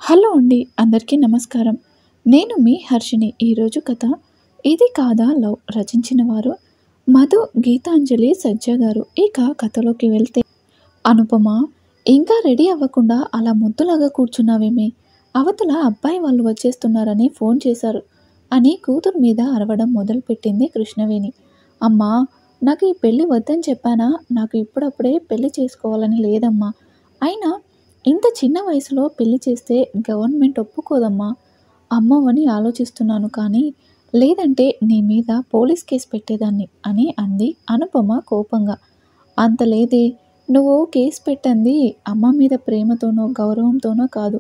Hello అండి. అందరికీ నమస్కారం. నేను మీ హర్షిని. ఈరోజు కథ 'ఇది కాదా లవ్' రచించిన వారు మధు గీతాంజలి సజ్జా గారు. ఇక కథలోకి వెళ్తే, అనుపమ, ఇంకా రెడీ అవ్వకుండా అలా ముద్దులాగా కూర్చున్నావేమి? అవతల అబ్బాయి వాళ్ళు వచ్చేస్తున్నారని ఫోన్ చేశారు అని కూతురు మీద అరవడం మొదలుపెట్టింది కృష్ణవేణి. అమ్మా, నాకు ఈ పెళ్ళి వద్దని చెప్పానా? నాకు ఇప్పుడప్పుడే పెళ్లి చేసుకోవాలని లేదమ్మా. అయినా ఇంత చిన్న వయసులో పెళ్లి చేస్తే గవర్నమెంట్ ఒప్పుకోదమ్మా. అమ్మవని ఆలోచిస్తున్నాను కానీ, లేదంటే నీ మీద పోలీస్ కేస్ పెట్టేదాన్ని అని అంది అనుపమ కోపంగా. అంత లేదే, నువ్వు కేసు పెట్టంది అమ్మ మీద ప్రేమతోనో గౌరవంతోనో కాదు.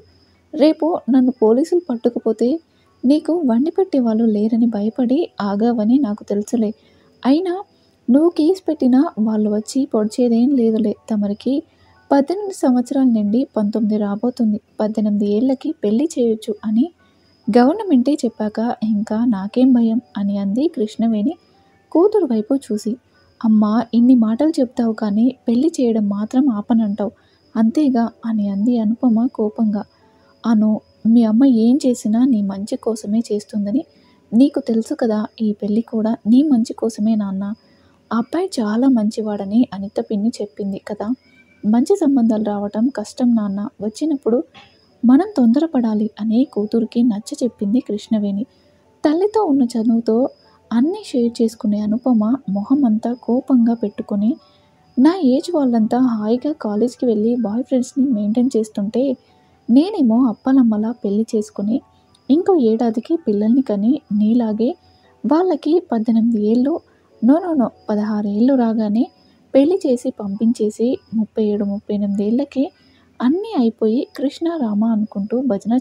రేపు నన్ను పోలీసులు పట్టుకుపోతే నీకు వండి పెట్టే వాళ్ళు లేరని భయపడి ఆగావని నాకు తెలుసులే. అయినా నువ్వు కేసు పెట్టినా వాళ్ళు వచ్చి పొడిచేదేం లేదులే. తమరికి 18 సంవత్సరాల నుండి 19 రాబోతుంది. 18 ఏళ్లకి పెళ్లి చేయొచ్చు అని గవర్నమెంటే చెప్పాక ఇంకా నాకేం భయం అని అంది కృష్ణవేణి కూతురు వైపు చూసి. అమ్మా, ఇన్ని మాటలు చెప్తావు కానీ పెళ్లి చేయడం మాత్రం ఆపనంటావు అంతేగా అని అంది అనుపమ కోపంగా. అను, మీ అమ్మ ఏం చేసినా నీ మంచి కోసమే చేస్తుందని నీకు తెలుసు కదా. ఈ పెళ్లి కూడా నీ మంచి కోసమే నాన్న. ఆ అబ్బాయి చాలా మంచివాడని అనిత పిన్ని చెప్పింది కదా. మంచి సంబంధాలు రావటం కష్టం నాన్న. వచ్చినప్పుడు మనం తొందరపడాలి అని కూతురికి నచ్చ చెప్పింది కృష్ణవేణి. తల్లితో ఉన్న చదువుతో అన్నీ షేర్ చేసుకునే అనుపమ మొహం అంతా కోపంగా పెట్టుకొని, నా ఏజ్ వాళ్ళంతా హాయిగా కాలేజ్కి వెళ్ళి బాయ్ ఫ్రెండ్స్ని మెయింటైన్ చేస్తుంటే నేనేమో అప్పలమ్మలా పెళ్లి చేసుకుని ఇంకో ఏడాదికి పిల్లల్ని కని నీలాగే వాళ్ళకి 18 ఏళ్ళు, నో నో నో 16 ఏళ్ళు రాగానే పెళ్లి చేసి పంపించేసి 37, 38 ఏళ్ళకే అన్నీ అయిపోయి కృష్ణ రామ అనుకుంటూ భజన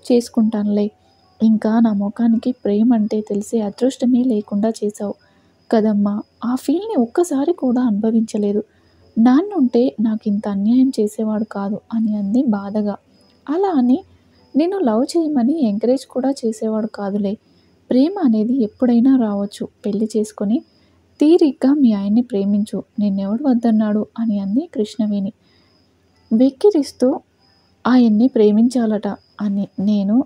చేసుకుంటానులే. ఇంకా నా ముఖానికి ప్రేమ అంటే తెలిసే అదృష్టమే లేకుండా చేశావు కదమ్మా. ఆ ఫీల్ని ఒక్కసారి కూడా అనుభవించలేదు. నాన్నుంటే నాకు ఇంత అన్యాయం చేసేవాడు కాదు అని అంది బాధగా. అలా అని నేను లవ్ చేయమని ఎంకరేజ్ కూడా చేసేవాడు కాదులే. ప్రేమ అనేది ఎప్పుడైనా రావచ్చు. పెళ్లి చేసుకొని తీరిగ్గా మీ ఆయన్ని ప్రేమించు. నిన్నెవడు వద్దన్నాడు అని అంది కృష్ణవేణి వెక్కిరిస్తూ. ఆయన్ని ప్రేమించాలట అని నేను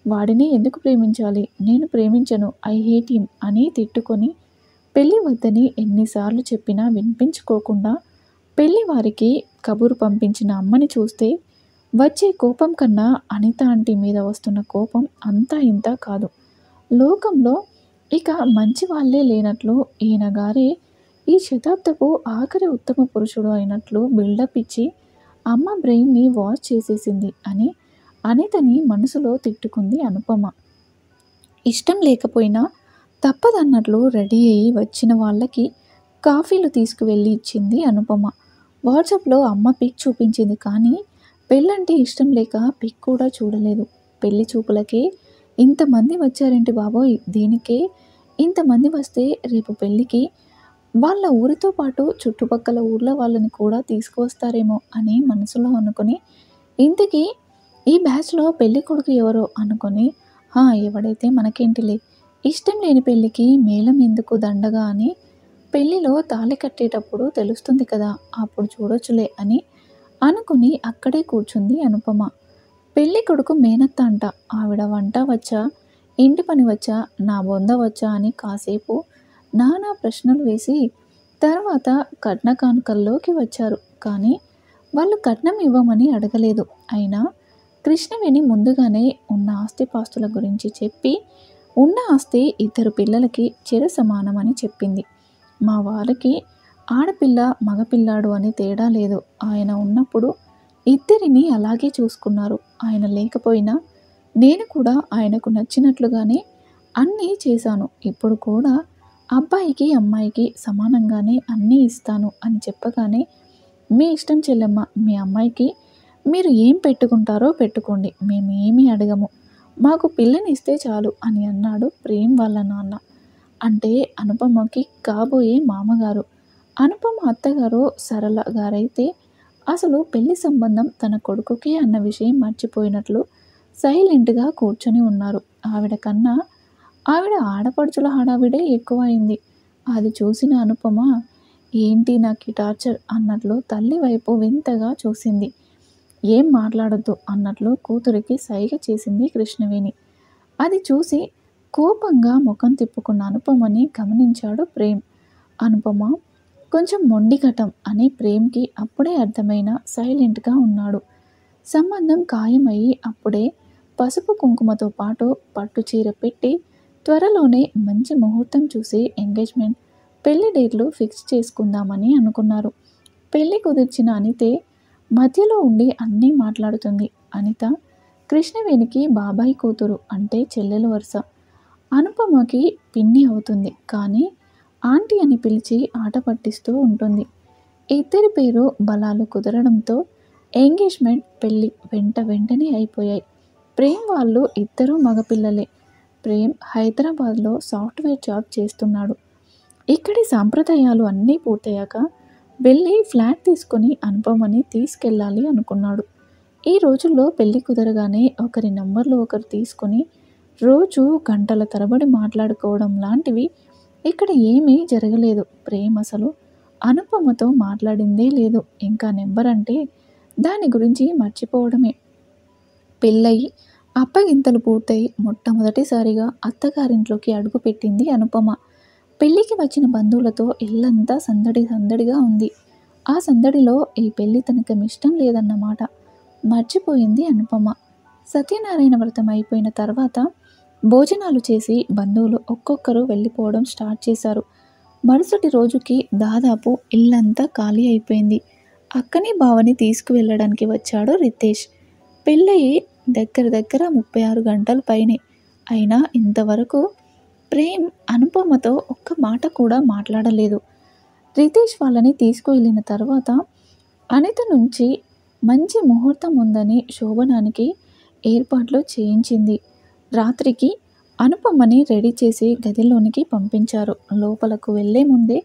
వాడిని ఎందుకు ప్రేమించాలి? నేను ప్రేమించను, ఐ హేట్ హిమ్ అని తిట్టుకొని పెళ్లి వద్దని ఎన్నిసార్లు చెప్పినా వినిపించుకోకుండా పెళ్లి వారికి కబురు పంపించిన అమ్మని చూస్తే వచ్చే కోపం కన్నా అనిత ఆంటీ మీద వస్తున్న కోపం అంతా ఇంతా కాదు. లోకంలో ఇక మంచి వాళ్ళే లేనట్లు ఈయన గారే ఈ శతాబ్దపు ఆఖరి ఉత్తమ పురుషుడు అయినట్లు బిల్డప్ ఇచ్చి అమ్మ బ్రెయిన్ని వాష్ చేసేసింది అని అనితని మనసులో తిట్టుకుంది అనుపమ. ఇష్టం లేకపోయినా తప్పదన్నట్లు రెడీ అయ్యి వచ్చిన వాళ్ళకి కాఫీలు తీసుకువెళ్ళి ఇచ్చింది అనుపమ. వాట్సాప్లో అమ్మ పిక్ చూపించింది కానీ పెళ్ళంటే ఇష్టం లేక పిక్ కూడా చూడలేదు. పెళ్లి చూపులకే ఇంతమంది వచ్చారేంటి బాబోయ్, దీనికే ఇంతమంది వస్తే రేపు పెళ్ళికి వాళ్ళ ఊరితో పాటు చుట్టుపక్కల ఊర్ల వాళ్ళని కూడా తీసుకువస్తారేమో అని మనసులో అనుకుని, ఇంతకీ ఈ బ్యాచ్లో పెళ్లి కొడుకు ఎవరో అనుకొని, ఎవడైతే మనకేంటిలే, ఇష్టం లేని పెళ్ళికి మేళం ఎందుకు దండగా అని పెళ్లిలో తాళి కట్టేటప్పుడు తెలుస్తుంది కదా, అప్పుడు చూడొచ్చులే అని అనుకుని అక్కడే కూర్చుంది అనుపమ. పెళ్లి కొడుకు మేనత్త అంట. ఆవిడ వంట వచ్చా, ఇంటి పని వచ్చా, నా బొంద వచ్చా అని కాసేపు నానా ప్రశ్నలు వేసి తర్వాత కట్న కానుకల్లోకి వచ్చారు. కానీ వాళ్ళు కట్నం ఇవ్వమని అడగలేదు. అయినా కృష్ణవేణి ముందుగానే ఉన్న ఆస్తిపాస్తుల గురించి చెప్పి ఉన్న ఆస్తి 2 పిల్లలకి చెరు సమానమని చెప్పింది. మా వారికి ఆడపిల్ల మగపిల్లాడు అని తేడా లేదు. ఆయన ఉన్నప్పుడు ఇద్దరిని అలాగే చూసుకున్నారు. ఆయన లేకపోయినా నేను కూడా ఆయనకు నచ్చినట్లుగానే అన్నీ చేశాను. ఇప్పుడు కూడా అబ్బాయికి అమ్మాయికి సమానంగానే అన్నీ ఇస్తాను అని చెప్పగానే, మీ ఇష్టం చెల్లెమ్మ, మీ అమ్మాయికి మీరు ఏం పెట్టుకుంటారో పెట్టుకోండి, మేమేమీ అడగము, మాకు పిల్లని ఇస్తే చాలు అని అన్నాడు ప్రేమ్ వాళ్ళ నాన్న. అంటే అనుపమకి కాబోయే మామగారు. అనుపమ అత్తగారు సరళ గారైతే అసలు పెళ్లి సంబంధం తన కొడుకుకే అన్న విషయం మర్చిపోయినట్లు సైలెంట్గా కూర్చొని ఉన్నారు. ఆవిడ కన్నా ఆవిడ ఆడపడుచుల హడావిడే ఎక్కువైంది. అది చూసిన అనుపమ, ఏంటి నాకు ఈ టార్చర్ అన్నట్లు తల్లి వైపు వింతగా చూసింది. ఏం మాట్లాడొద్దు అన్నట్లు కూతురికి సైగ చేసింది కృష్ణవేణి. అది చూసి కోపంగా ముఖం తిప్పుకున్న అనుపమని గమనించాడు ప్రేమ్. అనుపమ కొంచెం మొండిఘటం అని ప్రేమ్కి అప్పుడే అర్థమైన సైలెంట్గా ఉన్నాడు. సంబంధం ఖాయమయ్యి అప్పుడే పసుపు కుంకుమతో పాటు పట్టు చీర పెట్టి త్వరలోనే మంచి ముహూర్తం చూసి ఎంగేజ్మెంట్ పెళ్లి డేట్లు ఫిక్స్ చేసుకుందామని అనుకున్నారు. పెళ్లి కుదిర్చిన అనితే మధ్యలో ఉండి అన్నీ మాట్లాడుతుంది. అనిత కృష్ణవేణికి బాబాయ్ కూతురు అంటే చెల్లెలు వరుస. అనుపమకి పిన్ని అవుతుంది. కానీ ఆంటీ అని పిలిచి ఆట పట్టిస్తూ ఉంటుంది. ఇద్దరి పేరు బలాలు కుదరడంతో ఎంగేజ్మెంట్ పెళ్ళి వెంటనే అయిపోయాయి. ప్రేమ్ వాళ్ళు ఇద్దరూ మగపిల్లలే. ప్రేమ్ హైదరాబాద్లో సాఫ్ట్వేర్ జాబ్ చేస్తున్నాడు. ఇక్కడి సాంప్రదాయాలు అన్నీ పూర్తయ్యాక వెళ్ళి ఫ్లాట్ తీసుకొని అనుపమని తీసుకెళ్ళాలి అనుకున్నాడు. ఈ రోజుల్లో పెళ్లి కుదరగానే ఒకరి నంబర్లు ఒకరు తీసుకొని రోజు గంటల తరబడి మాట్లాడుకోవడం లాంటివి ఇక్కడ ఏమీ జరగలేదు. ప్రేమ్ అసలు అనుపమతో మాట్లాడిందే లేదు. ఇంకా నెంబర్ అంటే దాని గురించి మర్చిపోవడమే. పెళ్ళయి అప్పగింతలు పూర్తయి మొట్టమొదటిసారిగా అత్తగారింట్లోకి అడుగుపెట్టింది అనుపమ. పెళ్ళికి వచ్చిన బంధువులతో ఇల్లంతా సందడిగా ఉంది. ఆ సందడిలో ఈ పెళ్ళి తనకేమిష్టం లేదన్నమాట మర్చిపోయింది అనుపమ. సత్యనారాయణ వ్రతం అయిపోయిన తర్వాత భోజనాలు చేసి బంధువులు ఒక్కొక్కరు వెళ్ళిపోవడం స్టార్ట్ చేశారు. మరుసటి రోజుకి దాదాపు ఇల్లంతా ఖాళీ అయిపోయింది. అక్కని బావని తీసుకువెళ్ళడానికి వచ్చాడు రితేష్. పెళ్ళయి దగ్గర 36 గంటల పైనే అయినా ఇంతవరకు ప్రేమ్ అనుపమతో ఒక్క మాట కూడా మాట్లాడలేదు. రితేష్ వాళ్ళని తీసుకువెళ్ళిన తర్వాత అనిత నుంచి మంచి ముహూర్తం ఉందని శోభనానికి ఏర్పాట్లు చేయించింది. రాత్రికి అనుపమని రెడీ చేసి గదిలోనికి పంపించారు. లోపలకు వెళ్లే ముందే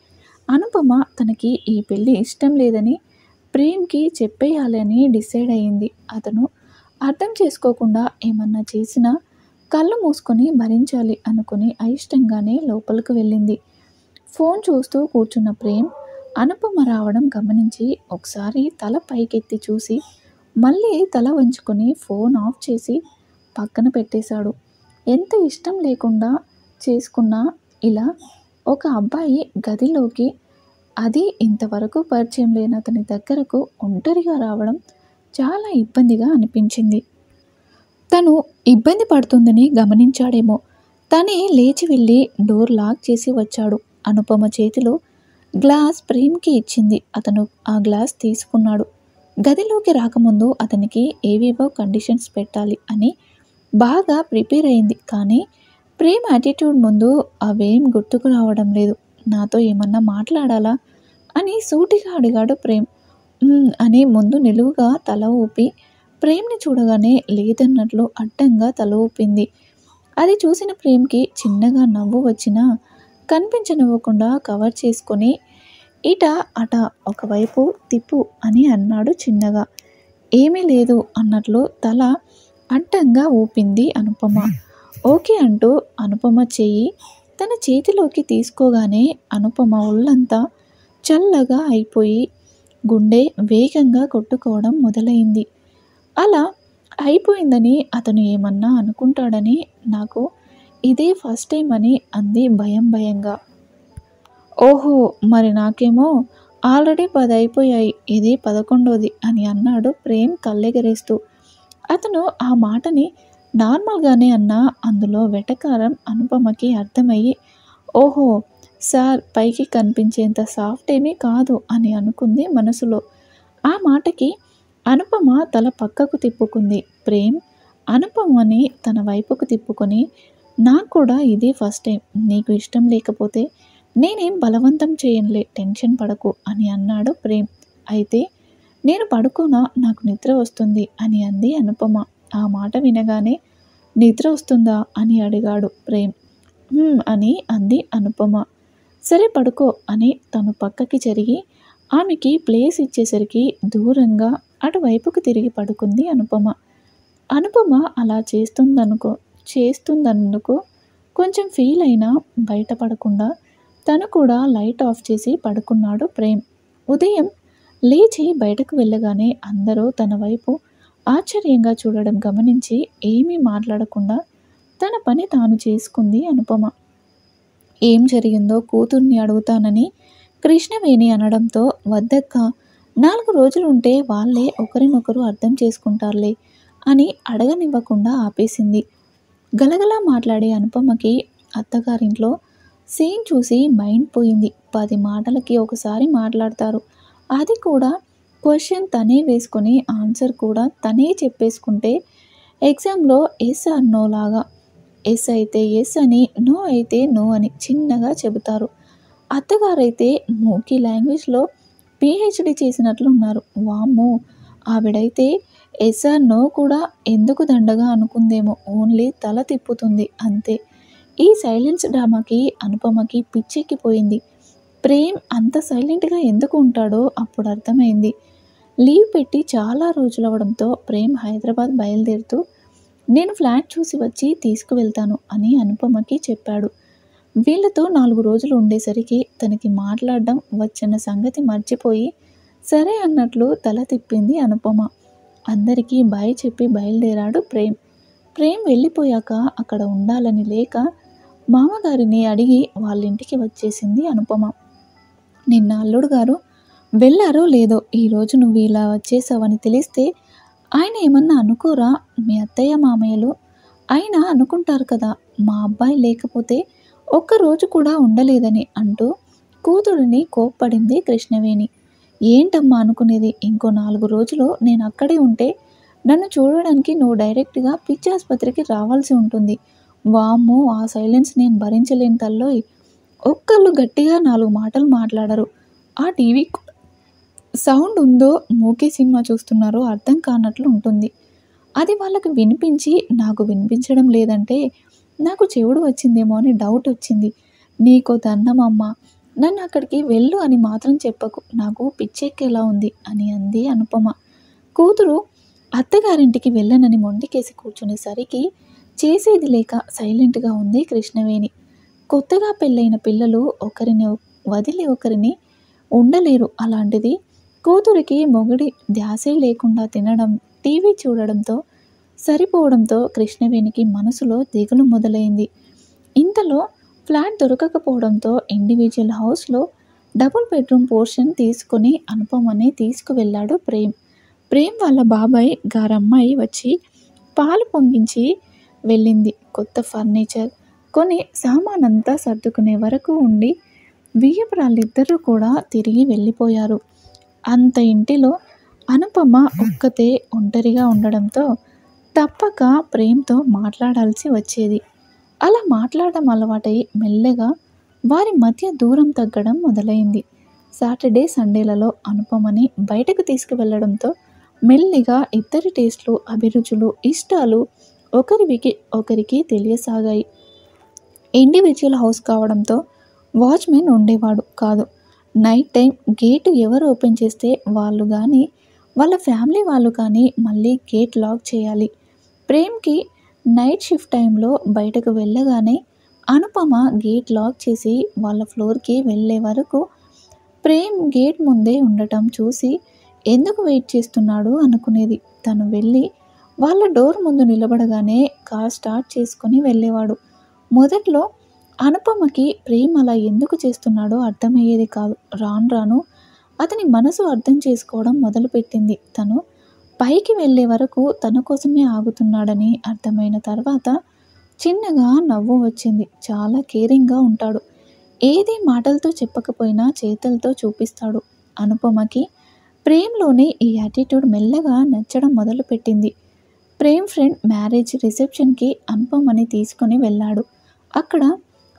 అనుపమ తనకి ఈ పెళ్ళి ఇష్టం లేదని ప్రేమ్కి చెప్పేయాలని డిసైడ్ అయింది. అతను అర్థం చేసుకోకుండా ఏమన్నా చేసినా కళ్ళు మూసుకొని భరించాలి అనుకుని అయిష్టంగానే లోపలికి వెళ్ళింది. ఫోన్ చూస్తూ కూర్చున్న ప్రేమ్ అనుపమ రావడం గమనించి ఒకసారి తల పైకెత్తి చూసి మళ్ళీ తల వంచుకొని ఫోన్ ఆఫ్ చేసి పక్కన పెట్టేశాడు. ఎంత ఇష్టం లేకుండా చేసుకున్నా ఇలా ఒక అబ్బాయి గదిలోకి, అది ఇంతవరకు పరిచయం లేని అతని దగ్గరకు ఒంటరిగా రావడం చాలా ఇబ్బందిగా అనిపించింది. తను ఇబ్బంది పడుతుందని గమనించాడేమో. తనే లేచి వెళ్ళి డోర్ లాక్ చేసి వచ్చాడు. అనుపమ చేతిలో గ్లాస్ ప్రేమ్కి ఇచ్చింది. అతను ఆ గ్లాస్ తీసుకున్నాడు. గదిలోకి రాకముందు అతనికి ఏవేవో కండిషన్స్ పెట్టాలి అని బాగా ప్రిపేర్ అయింది. కానీ ప్రేమ్ యాటిట్యూడ్ ముందు అవేం గుర్తుకు రావడం లేదు. నాతో ఏమన్నా మాట్లాడాలా అని సూటిగా అడిగాడు ప్రేమ్. అని ముందు నిలువుగా తల ఊపి ప్రేమ్ని చూడగానే లేదన్నట్లు అడ్డంగా తల ఊపింది. అది చూసిన ప్రేమ్కి చిన్నగా నవ్వు వచ్చినా కనిపించనివ్వకుండా కవర్ చేసుకొని ఇట అట ఒకవైపు తిప్పు అని అన్నాడు చిన్నగా. ఏమీ లేదు అన్నట్లు తల అడ్డంగా ఊపింది అనుపమ. ఓకే అంటూ అనుపమ చెయ్యి తన చేతిలోకి తీసుకోగానే అనుపమ ఒళ్ళంతా చల్లగా అయిపోయి గుండె వేగంగా కొట్టుకోవడం మొదలైంది. అలా అయిపోయిందని అతను ఏమన్నా అనుకుంటాడని, నాకు ఇదే ఫస్ట్ టైం అని అంది భయంగా. ఓహో, మరి నాకేమో ఆల్రెడీ 10 అయిపోయాయి, ఇది 11వ అని అన్నాడు ప్రేమ్ కళ్ళెగరేస్తూ. అతను ఆ మాటని నార్మల్గానే అన్నా అందులో వెటకారం అనుపమకి అర్థమయ్యి, ఓహో సార్ పైకి కనిపించేంత సాఫ్ట్ ఏమీ కాదు అని అనుకుంది మనసులో. ఆ మాటకి అనుపమ తల పక్కకు తిప్పుకుంది. ప్రేమ్ అనుపమని తన వైపుకు తిప్పుకొని, నాకు కూడా ఇదే ఫస్ట్ టైం, నీకు ఇష్టం లేకపోతే నేనేం బలవంతం చేయనులే, టెన్షన్ పడకు అని అన్నాడు ప్రేమ్. అయితే నేను పడుకోనా, నాకు నిద్ర వస్తుంది అని అంది అనుపమ. ఆ మాట వినగానే నిద్ర వస్తుందా అని అడిగాడు ప్రేమ్. అని అంది అనుపమ. సరే పడుకో అని తను పక్కకి జరిగి ఆమెకి ప్లేస్ ఇచ్చేసరికి దూరంగా అటువైపుకు తిరిగి పడుకుంది అనుపమ. అనుపమ అలా చేస్తుందన్నందుకు కొంచెం ఫీల్ అయినా బయటపడకుండా తను కూడా లైట్ ఆఫ్ చేసి పడుకున్నాడు ప్రేమ్. ఉదయం లేచి బయటకు వెళ్ళగానే అందరూ తన వైపు ఆశ్చర్యంగా చూడడం గమనించి ఏమీ మాట్లాడకుండా తన పని తాను చేసుకుంది అనుపమ. ఏం జరిగిందో కూతుర్ని అడుగుతానని కృష్ణవేణి అనడంతో, వద్దక్క, 4 రోజులుంటే వాళ్ళే ఒకరినొకరు అర్థం చేసుకుంటారులే అని అడగనివ్వకుండా ఆపేసింది. గలగలా మాట్లాడే అనుపమకి అత్తగారింట్లో సీన్ చూసి మైండ్ పోయింది. 10 మాటలకి ఒకసారి మాట్లాడతారు. అది కూడా క్వశ్చన్ తనే వేసుకొని ఆన్సర్ కూడా తనే చెప్పేసుకుంటే ఎగ్జామ్లో ఎస్ ఆర్ నో లాగా ఎస్ అయితే ఎస్ అని, నో అయితే నో అని చిన్నగా చెబుతారు. అత్తగారైతే మూకీ లాంగ్వేజ్లో పీహెచ్డీ చేసినట్లు ఉన్నారు. వామ్మో, ఆవిడైతే ఎస్ ఆర్ నో కూడా ఎందుకు దండగా అనుకుందేమో, ఓన్లీ తల తిప్పుతుంది అంతే. ఈ సైలెన్స్ డ్రామాకి అనుపమకి పిచ్చెక్కిపోయింది. ప్రేమ్ అంత సైలెంట్గా ఎందుకు ఉంటాడో అప్పుడు అర్థమైంది. లీవ్ పెట్టి చాలా రోజులవడంతో ప్రేమ్ హైదరాబాద్ బయలుదేరుతూ నేను ఫ్లాట్ చూసి వచ్చి తీసుకువెళ్తాను అని అనుపమకి చెప్పాడు. వీళ్ళతో 4 రోజులు ఉండేసరికి తనకి మాట్లాడడం వచ్చిన సంగతి మర్చిపోయి సరే అన్నట్లు తల తిప్పింది అనుపమ. అందరికీ బాయ్ చెప్పి బయలుదేరాడు ప్రేమ్. ప్రేమ్ వెళ్ళిపోయాక అక్కడ ఉండాలని లేక మామగారిని అడిగి వాళ్ళింటికి వచ్చేసింది అనుపమ. నిన్న అల్లుడు గారు వెళ్ళారో లేదో, ఈరోజు నువ్వు ఇలా వచ్చేసావని తెలిస్తే ఆయన ఏమన్నా అనుకోరా? మీ అత్తయ్య మామయ్యలు అయినా అనుకుంటారు కదా, మా అబ్బాయి లేకపోతే ఒక్కరోజు కూడా ఉండలేదని అంటూ కూతురిని కోప్పడింది కృష్ణవేణి. ఏంటమ్మా అనుకునేది? ఇంకో 4 రోజులు నేను అక్కడే ఉంటే నన్ను చూడడానికి నువ్వు డైరెక్ట్గా పిచ్చి ఆసుపత్రికి రావాల్సి ఉంటుంది. వామ్మో, ఆ సైలెన్స్ నేను భరించలేని తల్లోయ్. ఒక్కళ్ళు గట్టిగా 4 మాటలు మాట్లాడరు. ఆ టీవీ సౌండ్ ఉందో మూకీ సినిమా చూస్తున్నారో అర్థం కానట్లు ఉంటుంది. అది వాళ్ళకి వినిపించి నాకు వినిపించడం లేదంటే నాకు చెవుడు వచ్చిందేమో అని డౌట్ వచ్చింది. నీకో దండమమ్మ, నన్ను అక్కడికి వెళ్ళు అని మాత్రం చెప్పకు, నాకు పిచ్చెక్కేలా ఉంది అని అంది అనుపమ. కూతురు అత్తగారింటికి వెళ్ళనని మొండికేసి కూర్చునేసరికి చేసేది లేక సైలెంట్గా ఉంది కృష్ణవేణి. కొత్తగా పెళ్ళైన పిల్లలు ఒకరిని వదిలి ఒకరిని ఉండలేరు. అలాంటిది కూతురికి మొగుడి ధ్యాసే లేకుండా తినడం, టీవీ చూడడంతో సరిపోవడంతో కృష్ణవేణికి మనసులో దిగులు మొదలైంది. ఇంతలో ఫ్లాట్ దొరకకపోవడంతో ఇండివిజువల్ హౌస్లో డబుల్ బెడ్రూమ్ పోర్షన్ తీసుకొని అనుపమని తీసుకువెళ్ళాడు ప్రేమ్. ప్రేమ్ వాళ్ళ బాబాయ్ గారమ్మాయి వచ్చి పాలు పొంగించి వెళ్ళింది. కొత్త ఫర్నిచర్ కొని సామానంతా సర్దుకునే వరకు ఉండి వియ్యపురాళ్ళిద్దరూ కూడా తిరిగి వెళ్ళిపోయారు. అంత ఇంటిలో అనుపమ ఒక్కతే ఒంటరిగా ఉండడంతో తప్పక ప్రేమ్తో మాట్లాడాల్సి వచ్చేది. అలా మాట్లాడడం అలవాటై మెల్లగా వారి మధ్య దూరం తగ్గడం మొదలైంది. సాటర్డే సండేలలో అనుపమని బయటకు తీసుకువెళ్లడంతో మెల్లిగా ఇద్దరి టేస్ట్లు, అభిరుచులు, ఇష్టాలు ఒకరికి తెలియసాగాయి. ఇండివిజువల్ హౌస్ కావడంతో వాచ్మెన్ ఉండేవాడు కాదు. నైట్ టైం గేటు ఎవరు ఓపెన్ చేస్తే వాళ్ళు కానీ వాళ్ళ ఫ్యామిలీ వాళ్ళు కానీ మళ్ళీ గేట్ లాక్ చేయాలి. ప్రేమ్కి నైట్ షిఫ్ట్ టైంలో బయటకు వెళ్ళగానే అనుపమ గేట్ లాక్ చేసి వాళ్ళ ఫ్లోర్కి వెళ్ళే వరకు ప్రేమ్ గేట్ ముందే ఉండటం చూసి ఎందుకు వెయిట్ చేస్తున్నాడు అనుకునేది. తను వెళ్ళి వాళ్ళ డోర్ ముందు నిలబడగానే కార్ స్టార్ట్ చేసుకొని వెళ్ళేవాడు. మొదట్లో అనుపమకి ప్రేమ్ అలా ఎందుకు చేస్తున్నాడో అర్థమయ్యేది కాదు. రాను రాను అతని మనసు అర్థం చేసుకోవడం మొదలుపెట్టింది. తను పైకి వెళ్ళే వరకు తన కోసమే ఆగుతున్నాడని అర్థమైన తర్వాత చిన్నగా నవ్వు వచ్చింది. చాలా కేరింగ్గా ఉంటాడు. ఏది మాటలతో చెప్పకపోయినా చేతులతో చూపిస్తాడు. అనుపమకి ప్రేమ్లోనే ఈ యాటిట్యూడ్ మెల్లగా నచ్చడం మొదలుపెట్టింది. ప్రేమ్ ఫ్రెండ్ మ్యారేజ్ రిసెప్షన్కి అనుపమని తీసుకొని వెళ్ళాడు. అక్కడ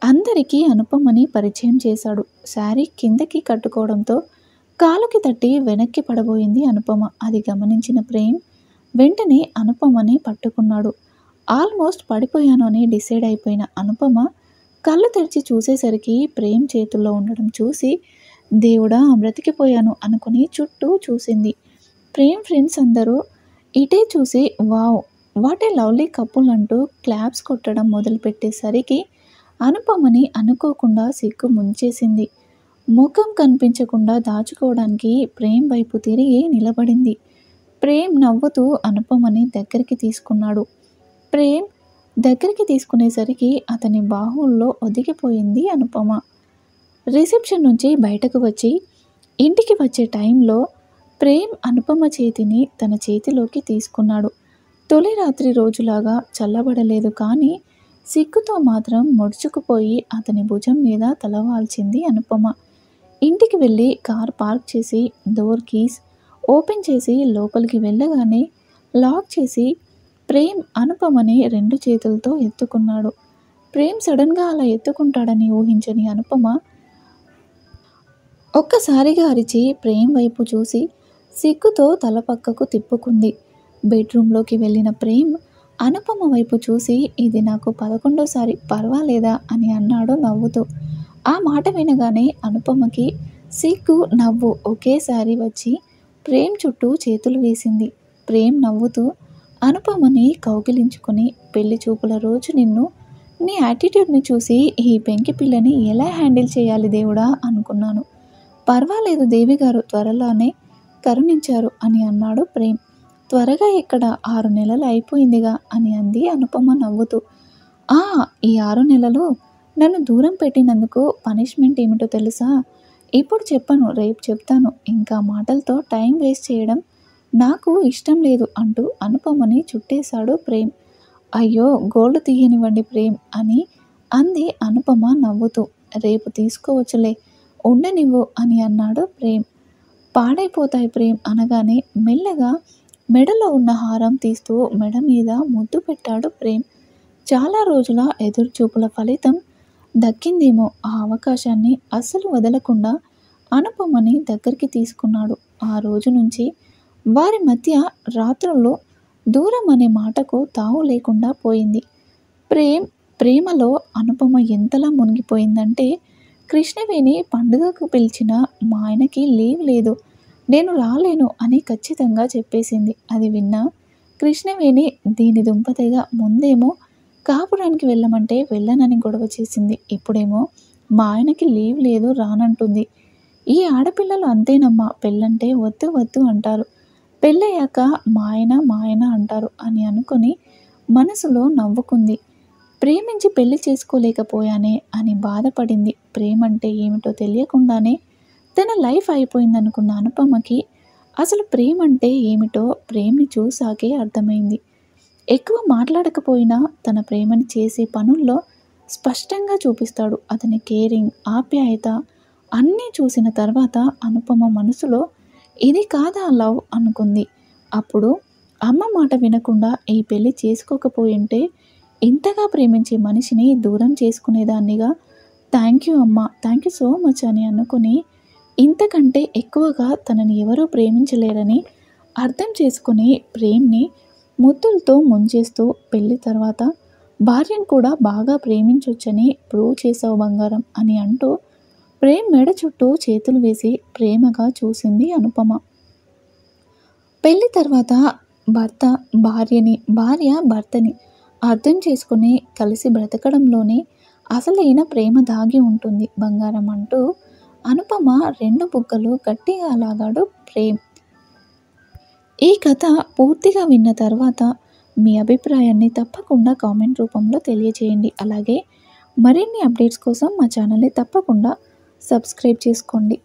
అందరికీ అనుపమని పరిచయం చేశాడు. శారీ కిందకి కట్టుకోవడంతో కాలుకి తట్టి వెనక్కి పడబోయింది అనుపమ. అది గమనించిన ప్రేమ్ వెంటనే అనుపమని పట్టుకున్నాడు. ఆల్మోస్ట్ పడిపోయాను అని డిసైడ్ అయిపోయిన అనుపమ కళ్ళు తెరిచి చూసేసరికి ప్రేమ్ చేతుల్లో ఉండడం చూసి దేవుడా బ్రతికిపోయాను అనుకుని చుట్టూ చూసింది. ప్రేమ్ ఫ్రెండ్స్ అందరూ ఇటే చూసి wow what a lovely couple అంటూ క్లాప్స్ కొట్టడం మొదలుపెట్టేసరికి అనుపమని అనుకోకుండా సిగ్గు ముంచేసింది. ముఖం కనిపించకుండా దాచుకోవడానికి ప్రేమ్ వైపు తిరిగి నిలబడింది. ప్రేమ్ నవ్వుతూ అనుపమని దగ్గరికి తీసుకున్నాడు. ప్రేమ్ దగ్గరికి తీసుకునేసరికి అతని బాహువుల్లో ఒదిగిపోయింది అనుపమ. రిసెప్షన్ నుంచి బయటకు వచ్చి ఇంటికి వచ్చే టైంలో ప్రేమ్ అనుపమ చేతిని తన చేతిలోకి తీసుకున్నాడు. తొలి రాత్రి రోజులాగా చల్లబడలేదు, కానీ సిగ్గుతో మాత్రం ముడుచుకుపోయి అతని భుజం మీద తలవాల్చింది అనుపమ. ఇంటికి వెళ్ళి కార్ పార్క్ చేసి డోర్ కీస్ ఓపెన్ చేసి లోపలికి వెళ్ళగానే లాక్ చేసి ప్రేమ్ అనుపమని 2 చేతులతో ఎత్తుకున్నాడు. ప్రేమ్ సడన్గా అలా ఎత్తుకుంటాడని ఊహించని అనుపమ ఒక్కసారిగా అరిచి ప్రేమ్ వైపు చూసి సిగ్గుతో తల పక్కకు తిప్పుకుంది. బెడ్రూమ్లోకి వెళ్ళిన ప్రేమ్ అనుపమ వైపు చూసి, ఇది నాకు 11వ సారి, పర్వాలేదా అని అన్నాడు నవ్వుతూ. ఆ మాట వినగానే అనుపమకి సిగ్గు, నవ్వు ఒకేసారి వచ్చి ప్రేమ్ చుట్టూ చేతులు వేసింది. ప్రేమ్ నవ్వుతూ అనుపమని కౌగిలించుకొని, పెళ్లి చూపుల రోజు నీ యాటిట్యూడ్ని చూసి ఈ పెంకి పిల్లని ఎలా హ్యాండిల్ చేయాలి దేవుడా అనుకున్నాను. పర్వాలేదు దేవిగారు, త్వరలోనే కరుణించారు అని అన్నాడు ప్రేమ్. త్వరగా ఎక్కడ, 6 నెలలు అయిపోయిందిగా అని అంది అనుపమ నవ్వుతూ. ఈ 6 నెలలు నన్ను దూరం పెట్టినందుకు పనిష్మెంట్ ఏమిటో తెలుసా? ఇప్పుడు చెప్పను, రేపు చెప్తాను. ఇంకా మాటలతో టైం వేస్ట్ చేయడం నాకు ఇష్టం లేదు అంటూ అనుపమని చుట్టేశాడు ప్రేమ్. అయ్యో, గోల్డ్ తీయనివ్వండి ప్రేమ్ అని అంది అనుపమ నవ్వుతూ. రేపు తీసుకోవచ్చులే, ఉండనివ్వు అని అన్నాడు ప్రేమ్. పాడైపోతాయి ప్రేమ్ అనగానే మెల్లగా మెడలో ఉన్న హారం తీస్తూ మెడ మీద ముద్దు పెట్టాడు ప్రేమ్. చాలా రోజుల ఎదురుచూపుల ఫలితం దక్కిందేమో. ఆ అవకాశాన్ని అస్సలు వదలకుండా అనుపమని దగ్గరికి తీసుకున్నాడు. ఆ రోజు నుంచి వారి మధ్య రాత్రుల్లో దూరం అనే మాటకు తావు లేకుండా పోయింది. ప్రేమలో అనుపమ ఎంతలా మునిగిపోయిందంటే, కృష్ణవేణి పండుగకు పిలిచిన మా ఆయనకి లీవ్ లేదు, నేను రాలేను అని ఖచ్చితంగా చెప్పేసింది. అది విన్నా కృష్ణవేణి దీని దుంపతేగా ముందేమో కాపురానికి వెళ్ళమంటే వెళ్ళనని గొడవ చేసింది. ఇప్పుడేమో మా ఆయనకి లీవ్ లేదు, రానంటుంది. ఈ ఆడపిల్లలు అంతేనమ్మా, పెళ్ళంటే వద్దు వద్దు అంటారు, పెళ్ళయ్యాక మా ఆయన అంటారు అని అనుకుని మనసులో నవ్వుకుంది. ప్రేమించి పెళ్లి చేసుకోలేకపోయానే అని బాధపడింది. ప్రేమంటే ఏమిటో తెలియకుండానే తన లైఫ్ అయిపోయిందనుకున్న అనుపమకి అసలు ప్రేమంటే ఏమిటో ప్రేమ్ని చూసాకే అర్థమైంది. ఎక్కువ మాట్లాడకపోయినా తన ప్రేమని చేసే పనుల్లో స్పష్టంగా చూపిస్తాడు. అతని కేరింగ్, ఆప్యాయత అన్నీ చూసిన తర్వాత అనుపమ మనసులో ఇది కాదా లవ్ అనుకుంది. అప్పుడు అమ్మ మాట వినకుండా ఈ పెళ్లి చేసుకోకపోయింటే ఇంతగా ప్రేమించే మనిషిని దూరం చేసుకునేదాన్నిగా. థ్యాంక్ యూ అమ్మ, థ్యాంక్ యూ సో మచ్ అని అనుకుని, ఇంతకంటే ఎక్కువగా తనని ఎవరూ ప్రేమించలేరని అర్థం చేసుకుని ప్రేమ్ని ముద్దులతో ముంచేస్తూ, పెళ్లి తర్వాత భార్యను కూడా బాగా ప్రేమించొచ్చని ప్రూవ్ చేసావు బంగారం అని అంటూ ప్రేమ్ మెడ చుట్టూ చేతులు వేసి ప్రేమగా చూసింది అనుపమ. పెళ్లి తర్వాత భార్య భర్తని అర్థం చేసుకుని కలిసి బ్రతకడంలోనే అసలైన ప్రేమ దాగి ఉంటుంది బంగారం అంటూ అనుపమ 2 బుగ్గలు గట్టిగా లాగాడు ప్రేమ్. ఈ కథ పూర్తిగా విన్న తర్వాత మీ అభిప్రాయాన్ని తప్పకుండా కామెంట్ రూపంలో తెలియజేయండి. అలాగే మరిన్ని అప్డేట్స్ కోసం మా ఛానల్ని తప్పకుండా సబ్స్క్రైబ్ చేసుకోండి.